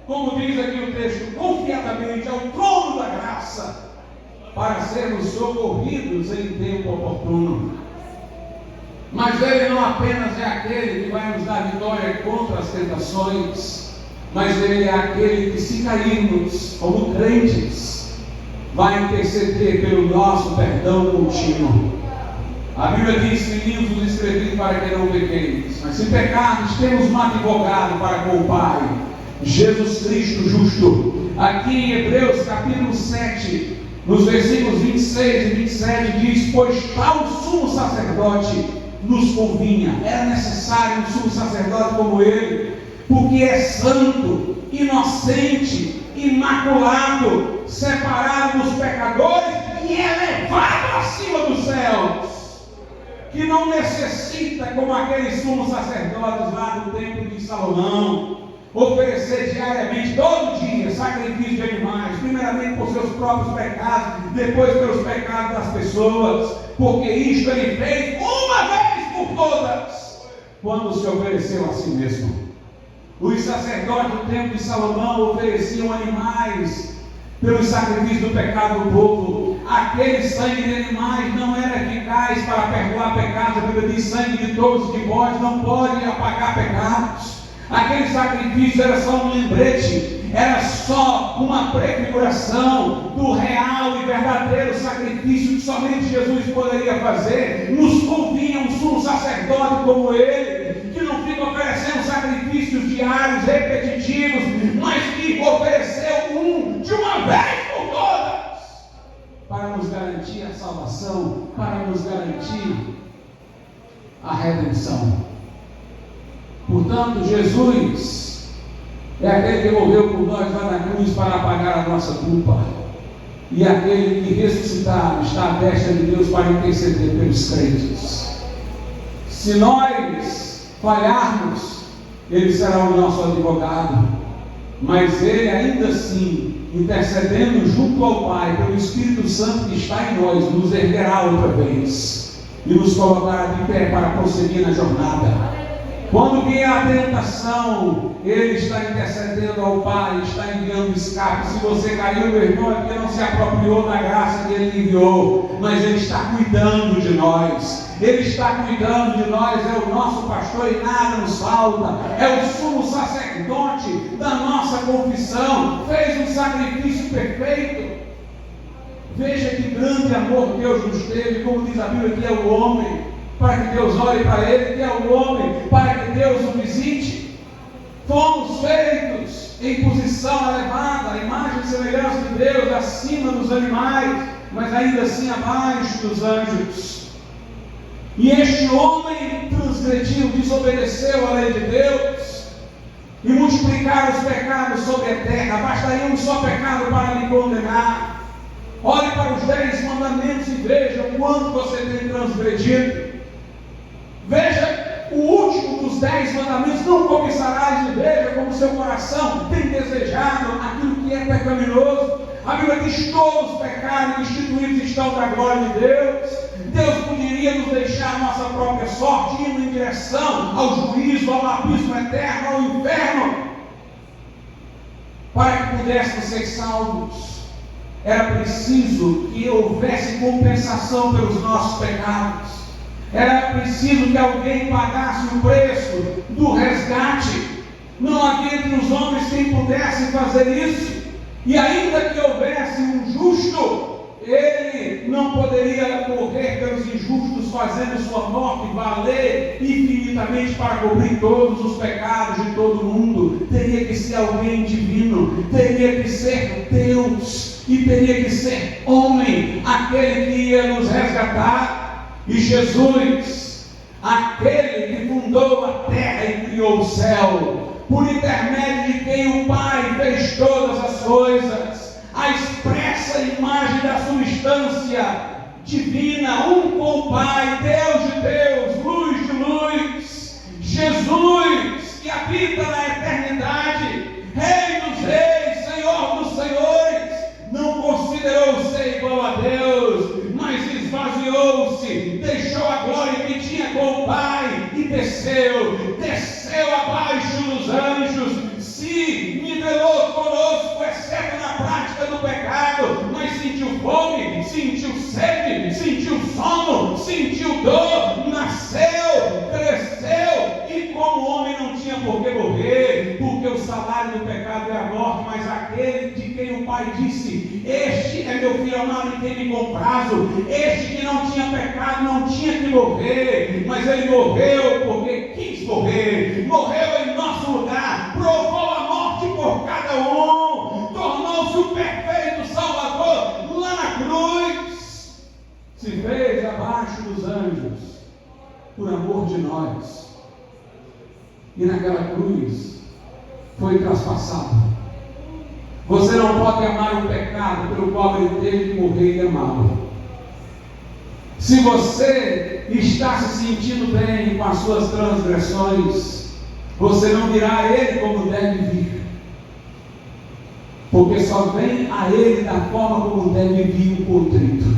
Speaker 1: como diz aqui o texto, confiadamente ao trono da graça, para sermos socorridos em tempo oportuno. Mas Ele não apenas é aquele que vai nos dar vitória contra as tentações, mas Ele é aquele que, se cairmos como crentes, vai interceder pelo nosso perdão contínuo. A Bíblia diz que livros vos escrevi para que não pequeis, mas se pecarmos, temos um advogado para com o Pai, Jesus Cristo justo. Aqui em Hebreus capítulo 7, nos versículos 26 e 27 diz: pois tal sumo sacerdote nos convinha, era necessário um sumo sacerdote como ele, porque é santo, inocente, imaculado, separado dos pecadores e elevado acima dos céus, que não necessita, como aqueles sumos sacerdotes lá do templo de Salomão, oferecer diariamente, todo dia, sacrifício de animais, primeiramente por seus próprios pecados, depois pelos pecados das pessoas, porque isto ele fez uma vez por todas, quando se ofereceu a si mesmo. Os sacerdotes do templo de Salomão ofereciam animais pelos sacrifícios do pecado do povo. Aquele sangue de animais não era eficaz para perdoar pecados. A Bíblia diz: sangue de touros e de bodes não pode apagar pecados. Aquele sacrifício era só um lembrete, era só uma prefiguração do real e verdadeiro sacrifício que somente Jesus poderia fazer. Nos convinha um sumo sacerdote como ele, que não fica oferecendo sacrifícios diários, repetitivos, mas que ofereceu um de uma vez por todas, para nos garantir a salvação, para nos garantir a redenção. Por Portanto, Jesus é aquele que morreu por nós lá na cruz para apagar a nossa culpa. E aquele que ressuscitar está à destra de Deus para interceder pelos crentes. Se nós falharmos, Ele será o nosso advogado, mas Ele ainda assim, intercedendo junto ao Pai, pelo Espírito Santo que está em nós, nos erguerá outra vez e nos colocará de pé para prosseguir na jornada. Quando vier a tentação, Ele está intercedendo ao Pai, está enviando escape. Se você caiu, meu irmão, é porque não se apropriou da graça que Ele enviou, mas Ele está cuidando de nós. Ele está cuidando de nós, é o nosso pastor e nada nos falta. É o sumo sacerdote da nossa confissão, fez um sacrifício perfeito. Veja que grande amor Deus nos teve, como diz a Bíblia, que é o homem, para que Deus olhe para ele, que é o homem, para que Deus o visite. Fomos feitos em posição elevada, a imagem e semelhança de Deus, acima dos animais, mas ainda assim abaixo dos anjos. E este homem transgrediu, desobedeceu a lei de Deus, e multiplicaram os pecados sobre a terra. Bastaria um só pecado para lhe condenar. Olhe para os 10 mandamentos e veja o quanto você tem transgredido. Veja o último dos 10 mandamentos: não cobiçarás. E veja como seu coração tem desejado aquilo que é pecaminoso. A Bíblia diz: todos os pecados instituídos estão da glória de Deus. Deus poderia nos deixar a nossa própria sorte, indo em direção ao juízo, ao abismo eterno, ao inferno, para que pudéssemos ser salvos. Era preciso que houvesse compensação pelos nossos pecados. Era preciso que alguém pagasse o preço do resgate. Não havia entre os homens quem pudesse fazer isso. E ainda que houvesse um justo, ele não poderia morrer pelos injustos, fazendo sua morte valer infinitamente para cobrir todos os pecados de todo mundo. Teria que ser alguém divino, teria que ser Deus, e teria que ser homem, aquele que ia nos resgatar. E Jesus, aquele que fundou a terra e criou o céu, por intermédio de quem o Pai fez todas as coisas, a expressa imagem da substância divina, um com o Pai, Deus de Deus, luz de luz, Jesus, que habita na eternidade, Rei dos reis, Senhor dos senhores, não considerou ser igual a Deus, mas esvaziou-se, deixou a glória que tinha com o Pai e desceu abaixo dos anjos, se nivelou conosco, exceto na prática do pecado, mas sentiu fome, sentiu sede, sentiu sono, sentiu dor, nasceu, cresceu, e como homem não tinha por que morrer, porque o salário do pecado é a morte, mas aquele de quem o Pai disse: este é meu filho amado em quem me comprazo. Este que não tinha pecado não tinha que morrer, mas ele morreu porque quis morrer, morreu em nosso lugar, provou a morte por cada um, tornou-se o perfeito Salvador lá na cruz, se fez abaixo dos anjos por amor de nós, e naquela cruz foi traspassado. Você não pode amar o pecado pelo qual ele teve que morrer e amá-lo. Se você está se sentindo bem com as suas transgressões, você não virá a ele como deve vir, porque só vem a ele da forma como deve vir o contrito,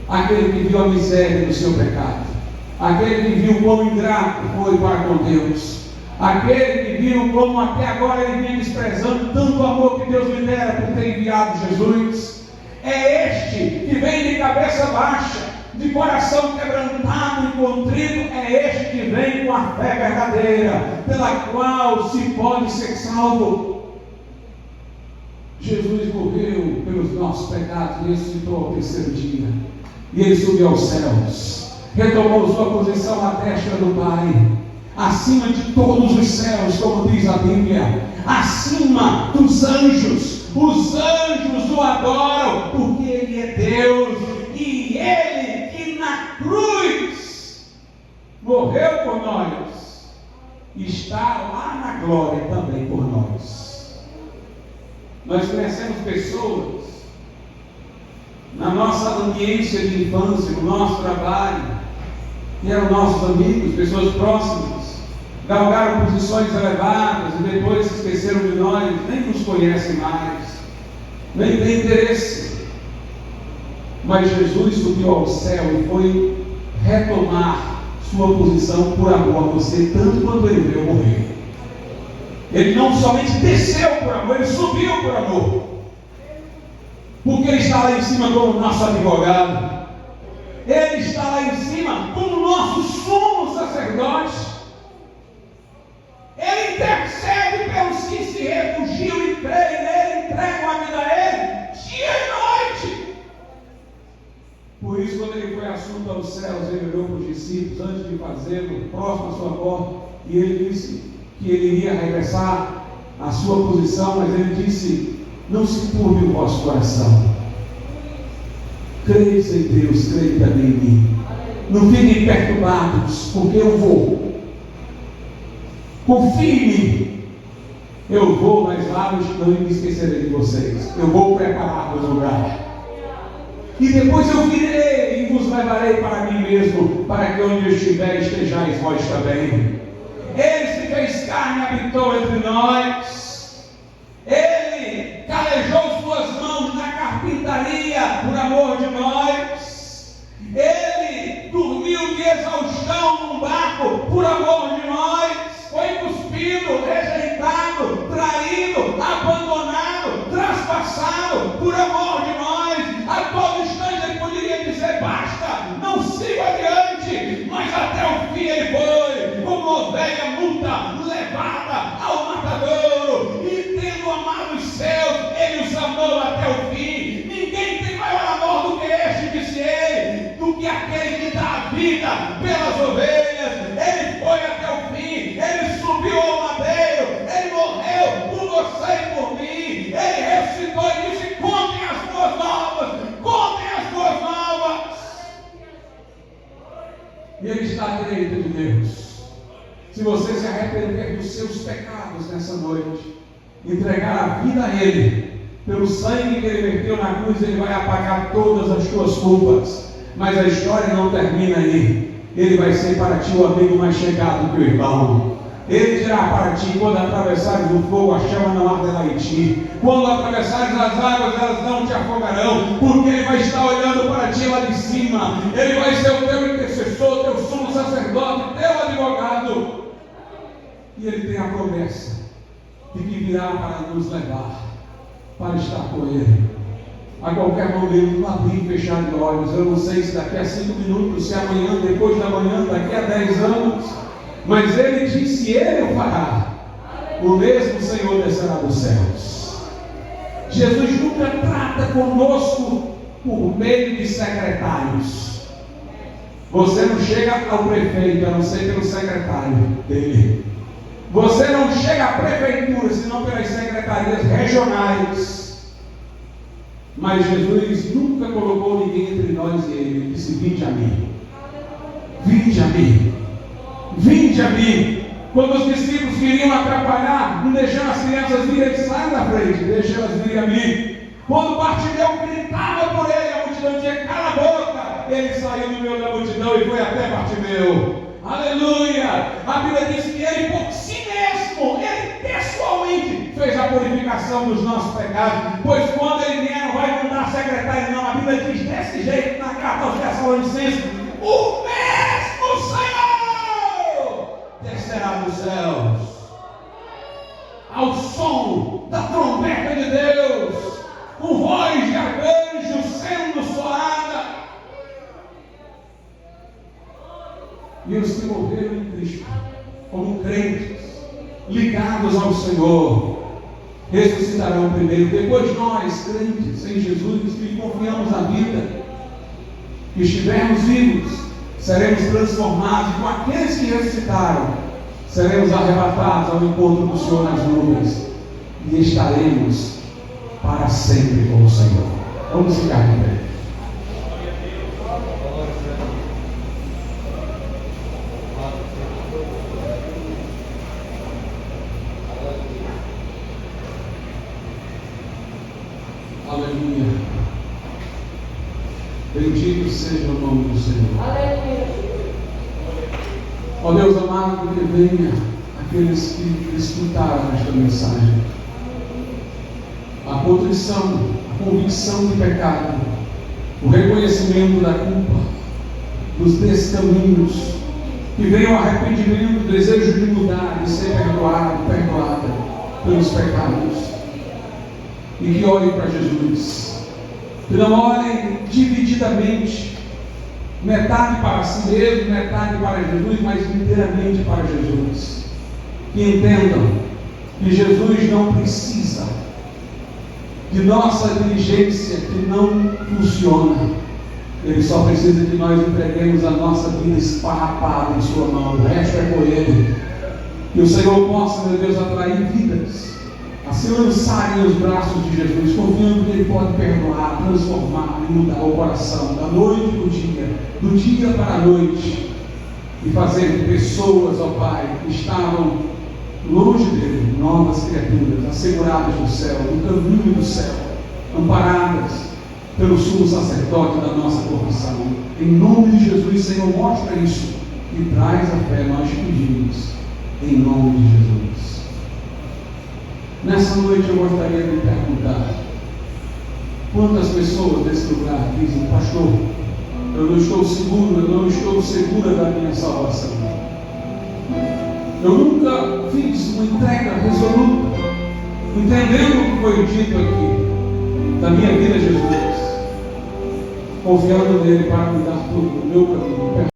Speaker 1: aquele que viu a miséria do seu pecado, aquele que viu quão ingrato foi para com Deus, aquele que viu como até agora ele vinha desprezando tanto o amor que Deus lhe dera por ter enviado Jesus. É este que vem de cabeça baixa, de coração quebrantado e contrito. É este que vem com a fé verdadeira, pela qual se pode ser salvo. Jesus morreu pelos nossos pecados e ressuscitou ao terceiro dia, e ele subiu aos céus, retomou sua posição à destra do Pai, acima de todos os céus, como diz a Bíblia, acima dos anjos. Os anjos o adoram porque ele é Deus, e ele que na cruz morreu por nós, está lá na glória também por nós. Nós conhecemos pessoas na nossa ambiência de infância, no nosso trabalho, que eram nossos amigos, pessoas próximas, galgaram posições elevadas e depois se esqueceram de nós, nem nos conhecem mais, nem têm interesse. Mas Jesus subiu ao céu e foi retomar sua posição por amor a você, tanto quanto ele veio morrer. Ele não somente desceu por amor, ele subiu por amor. Porque ele está lá em cima como nosso advogado. Ele está lá em cima como nosso sumo sacerdote. Ele intercede pelos que se refugiam e creem nele, entregam a vida a ele, dia e noite. Por isso, quando ele foi assunto aos céus, ele olhou para os discípulos antes de fazê-lo, próximo à sua porta, e ele disse que ele iria regressar à sua posição, mas ele disse: não se turbe o vosso coração. Creis em Deus, creio também em mim. Não fiquem perturbados, porque eu vou. Confie em mim. Eu vou, mas lá não me esquecerei de vocês. Eu vou preparar o lugar. E depois eu virei e vos levarei para mim mesmo, para que onde eu estiver estejais vós também. Ele se fez carne e habitou entre nós. Ele calejou suas mãos na carpintaria por amor de nós. Ele dormiu de exaustão num barco por amor de nós. Foi cuspido, rejeitado, traído, abandonado, traspassado por amor de nós. A todo instante ele poderia dizer: basta, não siga adiante. Mas até o fim ele foi, como ovelha muda, levada ao matadouro. E tendo amado os seus, ele os amou até o fim. Ninguém tem maior amor do que este, disse ele, do que aquele que dá a vida pelas ovelhas. Ele foi até o fim, ele subiu ao madeiro, ele morreu por você e por mim. Ele ressuscitou e disse: contem as boas novas, contem as boas novas. E ele está à direita de Deus. Se você se arrepender dos seus pecados nessa noite, entregar a vida a Ele, pelo sangue que Ele verteu na cruz, Ele vai apagar todas as tuas culpas. Mas a história não termina aí. Ele vai ser para ti o amigo mais chegado que o irmão. Ele dirá para ti: quando atravessares o fogo, a chama não arderá em ti. Quando atravessares as águas, elas não te afogarão, porque Ele vai estar olhando para ti lá de cima. Ele vai ser o teu intercessor, teu sumo sacerdote, teu advogado. E Ele tem a promessa de que virá para nos levar, para estar com Ele a qualquer momento, no abrir e fechar de olhos. Eu não sei se daqui a 5 minutos, se amanhã, depois da manhã, daqui a 10 anos, mas Ele disse: Ele o fará. O mesmo Senhor descerá dos céus. Jesus nunca trata conosco por meio de secretários. Você não chega ao prefeito a não ser pelo secretário dele. Você não chega à prefeitura senão pelas secretarias regionais. Mas Jesus nunca colocou ninguém entre nós e Ele disse: vinde a mim. Vinde a mim. Vinde a mim. Quando os discípulos queriam atrapalhar, não deixando as crianças virem, ele sai da frente, deixa elas virem a mim. Quando Bartimeu gritava por ele, a multidão dizia: cala a boca. Ele saiu do meio da multidão e foi até Bartimeu. Aleluia! A Bíblia diz que ele por si mesmo, ele pessoalmente fez a purificação dos nossos pecados. Pois quando ele vier, não vai mandar secretário, não. A Bíblia diz desse jeito na carta aos Tessalonicenses: o mesmo Senhor descerá dos céus, ao som da trombeta de Deus, com voz de arcanjo sendo soada. E os que morreram em Cristo, como crentes, ligados ao Senhor, ressuscitarão primeiro. Depois nós, crentes em Jesus, que confiamos na vida, que estivermos vivos, seremos transformados. Com aqueles que ressuscitaram, seremos arrebatados ao encontro do Senhor nas nuvens e estaremos para sempre com o Senhor. Vamos ficar de pé. seja o nome do Senhor.
Speaker 2: Aleluia.
Speaker 1: Ó Deus amado, que venha aqueles que escutaram esta mensagem. A contrição, a convicção de pecado, o reconhecimento da culpa, dos descaminhos, que venha o arrependimento, o desejo de mudar, de ser perdoado, perdoada pelos pecados, e que olhem para Jesus, que não olhem divididamente, metade para si mesmo, metade para Jesus, mas inteiramente para Jesus, que entendam que Jesus não precisa de nossa diligência, que não funciona. Ele só precisa que nós entreguemos a nossa vida esfarrapada em sua mão. O resto é com Ele. Que o Senhor possa, meu Deus, atrair vidas a se lançarem nos braços de Jesus, confiando que Ele pode perdoar, transformar e mudar o coração, da noite para o dia, do dia para a noite, e fazer pessoas, ó Pai, que estavam longe dele, novas criaturas, asseguradas no céu, no caminho do céu, amparadas pelo sumo sacerdote da nossa correção. Em nome de Jesus, Senhor, mostra isso e traz a fé, nós pedimos, em nome de Jesus. Nessa noite eu gostaria de perguntar: quantas pessoas desse lugar dizem, pastor, eu não estou seguro, eu não estou segura da minha salvação? Eu nunca fiz uma entrega resoluta, entendendo o que foi dito aqui, da minha vida a Jesus, confiando nele para me dar tudo, o meu caminho.